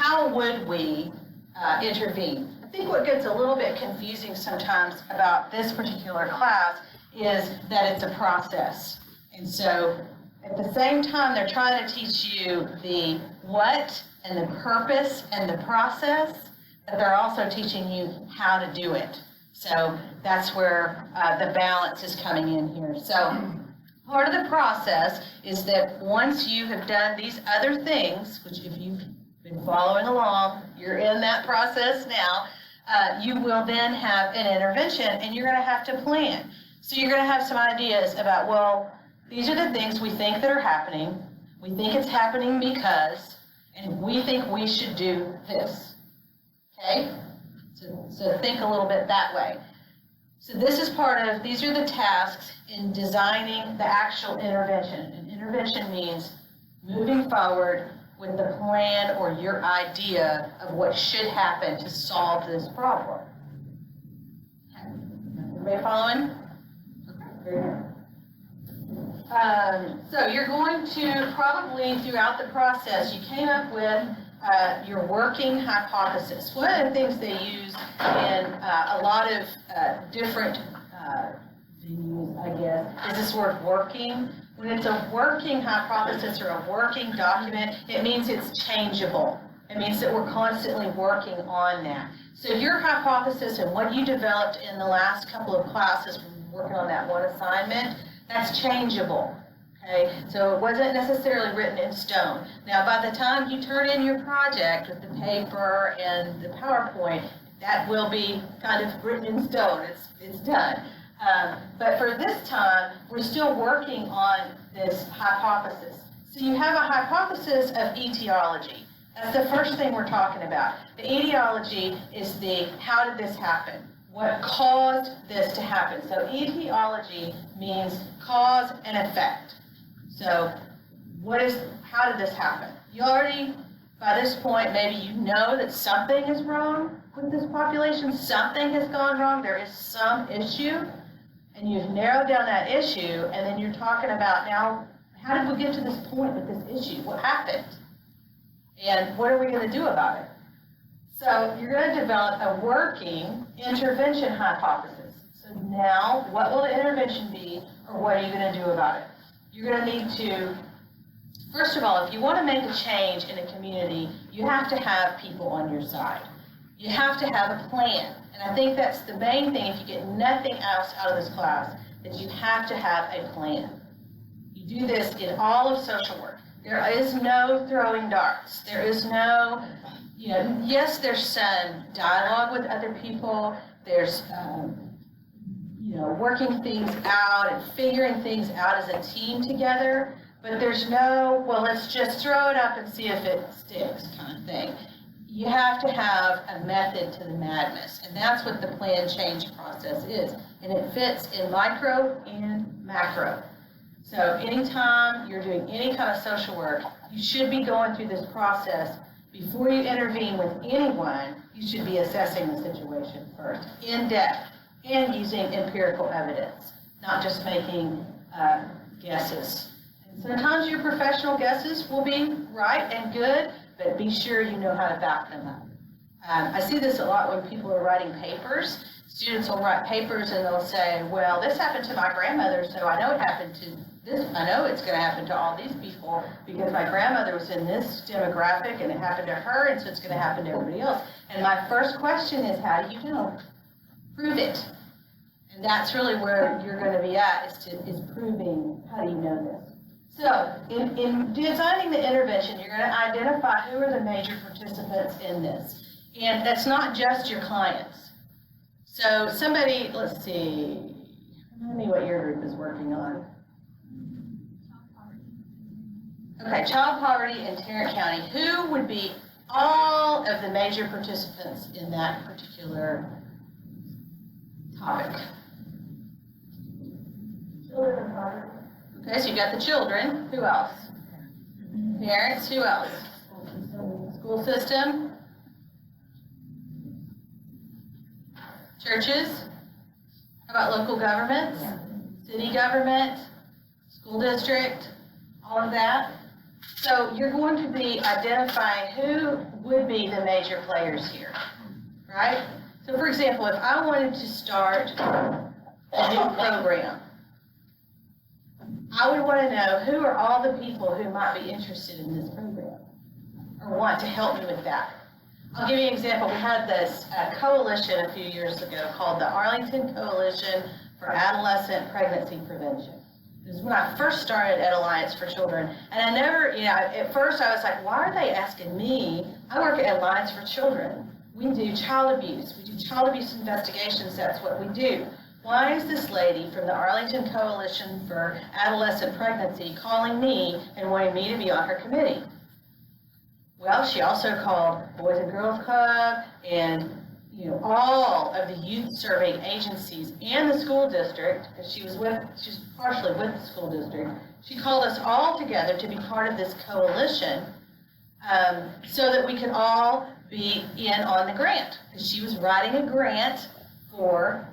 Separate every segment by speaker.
Speaker 1: how would we intervene? I think what gets a little bit confusing sometimes about this particular class is that it's a process. And so at the same time, they're trying to teach you the what and the purpose and the process, but they're also teaching you how to do it. So that's where the balance is coming in here. So part of the process is that once you have done these other things, which if you've been following along, you're in that process now, you will then have an intervention, and you're going to have to plan. So you're going to have some ideas about, well, these are the things we think that are happening. We think it's happening because, and we think we should do this. Okay? So think a little bit that way. So this is part of, these are the tasks in designing the actual intervention. And intervention means moving forward with the plan or your idea of what should happen to solve this problem. Okay. Everybody following? Okay, very good. So you're going to probably, throughout the process, you came up with your working hypothesis. One of the things they use in a lot of different venues, I guess, is this word working. When it's a working hypothesis or a working document, it means it's changeable. It means that we're constantly working on that. So your hypothesis and what you developed in the last couple of classes from working on that one assignment, that's changeable. Okay, so it wasn't necessarily written in stone. Now, by the time you turn in your project with the paper and the PowerPoint, that will be kind of written in stone. It's done. But for this time, we're still working on this hypothesis. So you have a hypothesis of etiology. That's the first thing we're talking about. The etiology is the how did this happen? What caused this to happen? So etiology means cause and effect. So how did this happen? You already, by this point, maybe you know that something is wrong with this population. Something has gone wrong. There is some issue. And you've narrowed down that issue, and then you're talking about now, how did we get to this point with this issue? What happened? And what are we going to do about it? So you're going to develop a working intervention hypothesis. So now, what will the intervention be, or what are you going to do about it? You're going to need to, first of all, if you want to make a change in a community, you have to have people on your side. You have to have a plan. And I think that's the main thing, if you get nothing else out of this class, that you have to have a plan. You do this in all of social work. There is no throwing darts. There is no, yes, there's some dialogue with other people. There's, working things out and figuring things out as a team together. But there's no, well, let's just throw it up and see if it sticks kind of thing. You have to have a method to the madness, and that's what the plan change process is. And it fits in micro and macro. So anytime you're doing any kind of social work, you should be going through this process. Before you intervene with anyone, you should be assessing the situation first, in depth, and using empirical evidence, not just making guesses. And sometimes your professional guesses will be right and good, but be sure you know how to back them up. I see this a lot when people are writing papers. Students will write papers and they'll say, well, this happened to my grandmother, so I know it happened to this. I know it's going to happen to all these people because my grandmother was in this demographic and it happened to her, and so it's going to happen to everybody else. And my first question is, how do you know? Prove it. And that's really where you're going to be at, is proving, how do you know this? So, in designing the intervention, you're going to identify who are the major participants in this. And that's not just your clients. So somebody, let's see, remind me what your group is working on. Okay, child poverty in Tarrant County. Who would be all of the major participants in that particular topic? Children and poverty. Okay, so you've got the children. Who else? Parents. Who else? School system. Churches. How about local governments? City government? School district? All of that. So you're going to be identifying who would be be the major players here, right? So for example, if I wanted to start a new program, I would want to know who are all the people who might be interested in this program or want to help me with that. I'll give you an example. We had this coalition a few years ago called the Arlington Coalition for Adolescent Pregnancy Prevention. This is when I first started at Alliance for Children, and I never, at first I was like, why are they asking me? I work at Alliance for Children. We do child abuse. We do child abuse investigations. That's what we do. Why is this lady from the Arlington Coalition for Adolescent Pregnancy calling me and wanting me to be on her committee? Well, she also called Boys and Girls Club and all of the youth serving agencies and the school district, because she's partially with the school district. She called us all together to be part of this coalition so that we could all be in on the grant. Because she was writing a grant for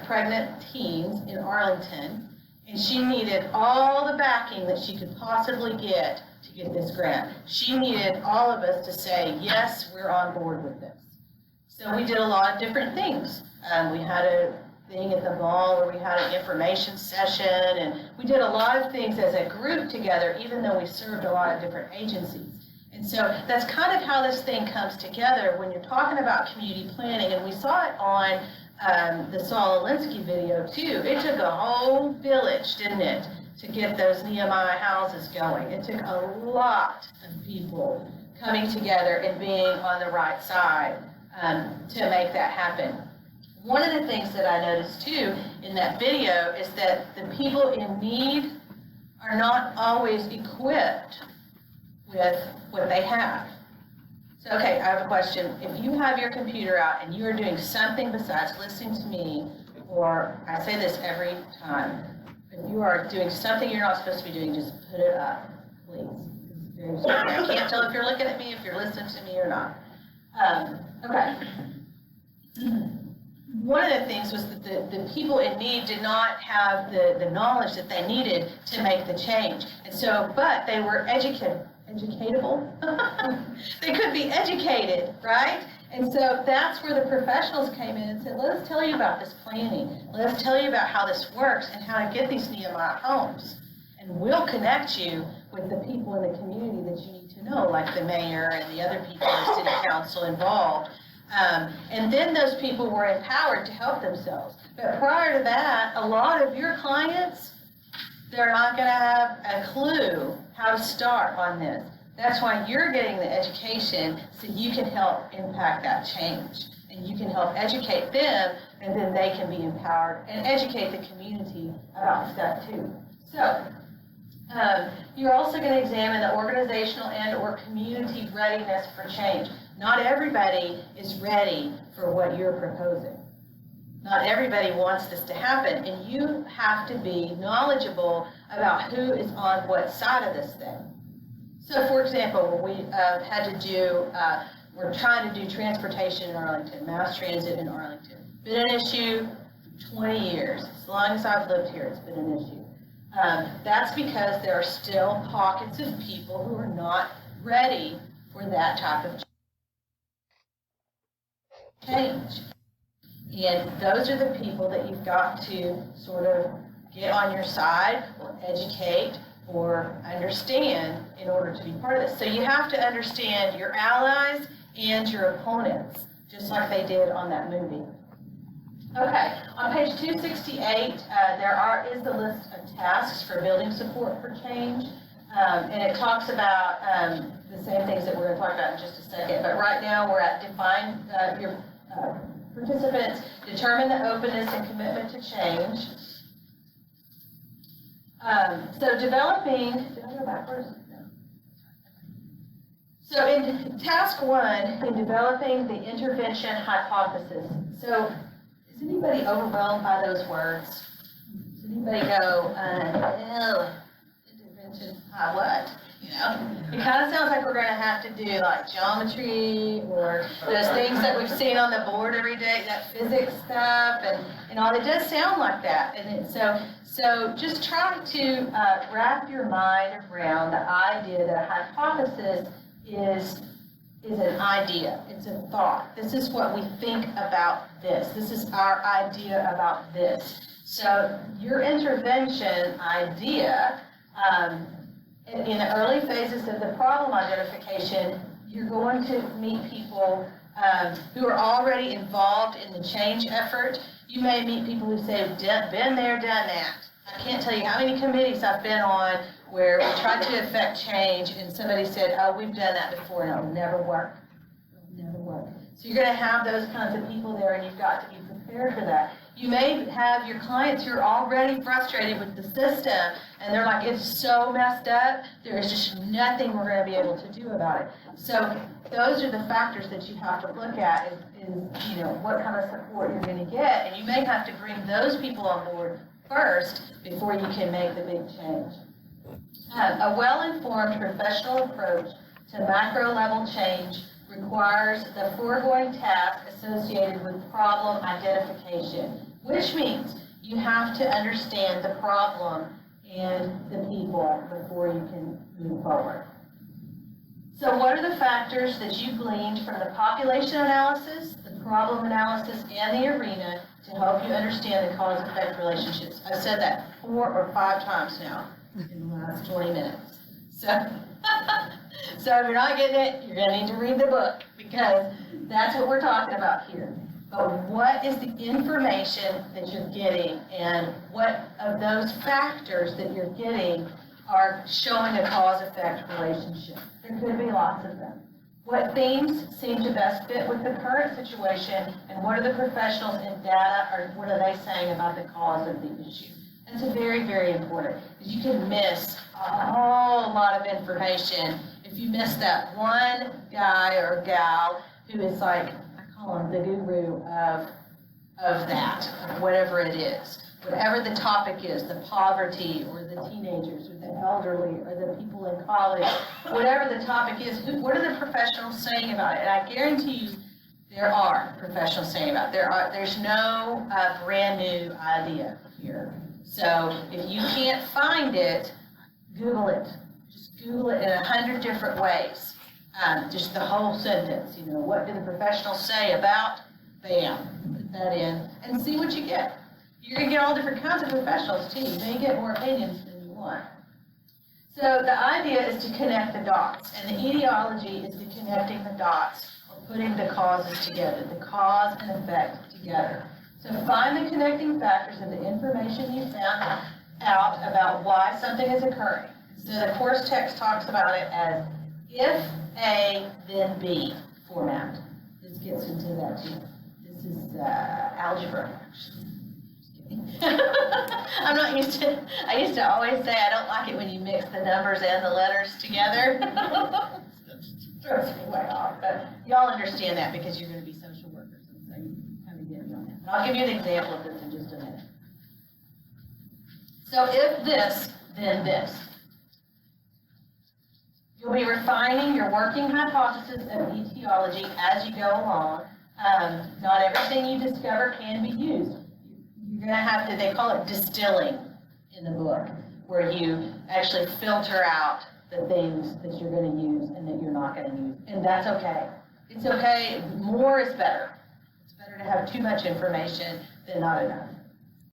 Speaker 1: pregnant teens in Arlington, and she needed all the backing that she could possibly get to get this grant. She needed all of us to say, yes, we're on board with this. So we did a lot of different things. We had a thing at the mall where we had an information session, and we did a lot of things as a group together, even though we served a lot of different agencies. And so that's kind of how this thing comes together when you're talking about community planning, and we saw it on the Saul Alinsky video too. It took a whole village, didn't it, to get those Nehemiah houses going. It took a lot of people coming together and being on the right side to make that happen. One of the things that I noticed too in that video is that the people in need are not always equipped with what they have. So, okay, I have a question. If you have your computer out and you are doing something besides listening to me, or I say this every time, if you are doing something you're not supposed to be doing, just put it up, please. It's very important. I can't tell if you're looking at me, if you're listening to me or not. Okay. One of the things was that the people in need did not have the knowledge that they needed to make the change. And so, but they were educatable. They could be educated, right? And so that's where the professionals came in and said, let us tell you about this planning. Let us tell you about how this works and how to get these Nehemiah homes. And we'll connect you with the people in the community that you need to know, like the mayor and the other people in the city council involved. And then those people were empowered to help themselves. But prior to that, a lot of your clients, they're not going to have a clue how to start on this. That's why you're getting the education so you can help impact that change. And you can help educate them, and then they can be empowered and educate the community about stuff too. So, you're also going to examine the organizational and or community readiness for change. Not everybody is ready for what you're proposing. Not everybody wants this to happen, and you have to be knowledgeable about who is on what side of this thing. So, for example, when we had to do, we're trying to do transportation in Arlington, mass transit in Arlington. Been an issue for 20 years. As long as I've lived here, it's been an issue. That's because there are still pockets of people who are not ready for that type of change. And those are the people that you've got to sort of get on your side or educate or understand in order to be part of this. So you have to understand your allies and your opponents, just like they did on that movie. Okay, on page 268, is the list of tasks for building support for change. And it talks about the same things that we're going to talk about in just a second. But right now we're at define your participants, determine the openness and commitment to change. So developing, did I go backwards? No. So in task 1, in developing the intervention hypothesis. So is anybody overwhelmed by those words? Does anybody go, intervention, what? You know, it kind of sounds like we're going to have to do like geometry or those things that we've seen on the board every day, that physics stuff and all. It does sound like that. And so just try to wrap your mind around the idea that a hypothesis is is an idea. It's a thought. This is what we think about this. This is our idea about this. So your intervention idea, in the early phases of the problem identification, you're going to meet people who are already involved in the change effort. You may meet people who say, been there, done that. I can't tell you how many committees I've been on where we tried to affect change and somebody said, oh, we've done that before, and it'll never work. It'll never work. So you're going to have those kinds of people there, and you've got to be prepared for that. You may have your clients who are already frustrated with the system, and they're like, it's so messed up, there is just nothing we're going to be able to do about it. So those are the factors that you have to look at is what kind of support you're going to get, and you may have to bring those people on board first before you can make the big change. A well-informed professional approach to macro-level change requires the foregoing task associated with problem identification, which means you have to understand the problem and the people before you can move forward. So what are the factors that you gleaned from the population analysis, the problem analysis, and the arena to help you understand the cause-effect relationships? I've said that 4 or 5 times now in the last 20 minutes. So if you're not getting it, you're going to need to read the book, because that's what we're talking about here. But what is the information that you're getting, and what of those factors that you're getting are showing a cause-effect relationship? There could be lots of them. What themes seem to best fit with the current situation, and what are the professionals and data, or what are they saying about the cause of the issue? That's very, very important, because you can miss a whole lot of information if you miss that one guy or gal who is like, I call him the guru of that, of whatever it is. Whatever the topic is, the poverty, or the teenagers, or the elderly, or the people in college, whatever the topic is, what are the professionals saying about it? And I guarantee you, there are professionals saying about it. There's no brand new idea here. So if you can't find it, Google it. Just Google it in 100 different ways. Just the whole sentence, what do the professionals say about, bam, put that in, and see what you get. You're going to get all different kinds of professionals, too. You may get more opinions than you want. So the idea is to connect the dots, and the etiology is the connecting the dots, or putting the causes together, the cause and effect together. So find the connecting factors in the information you found out about why something is occurring. So the course text talks about it as if A, then B format. This gets into that, too. This is algebra. I used to always say I don't like it when you mix the numbers and the letters together. Throws me way off, but y'all understand that because you're going to be social workers, and so you kind of get me on that. And I'll give you an example of this in just a minute. So if this, then this. You'll be refining your working hypothesis of etiology as you go along. Not everything you discover can be used. You're going to have to, they call it distilling in the book, where you actually filter out the things that you're going to use and that you're not going to use. And that's okay. It's okay. More is better. It's better to have too much information than not enough.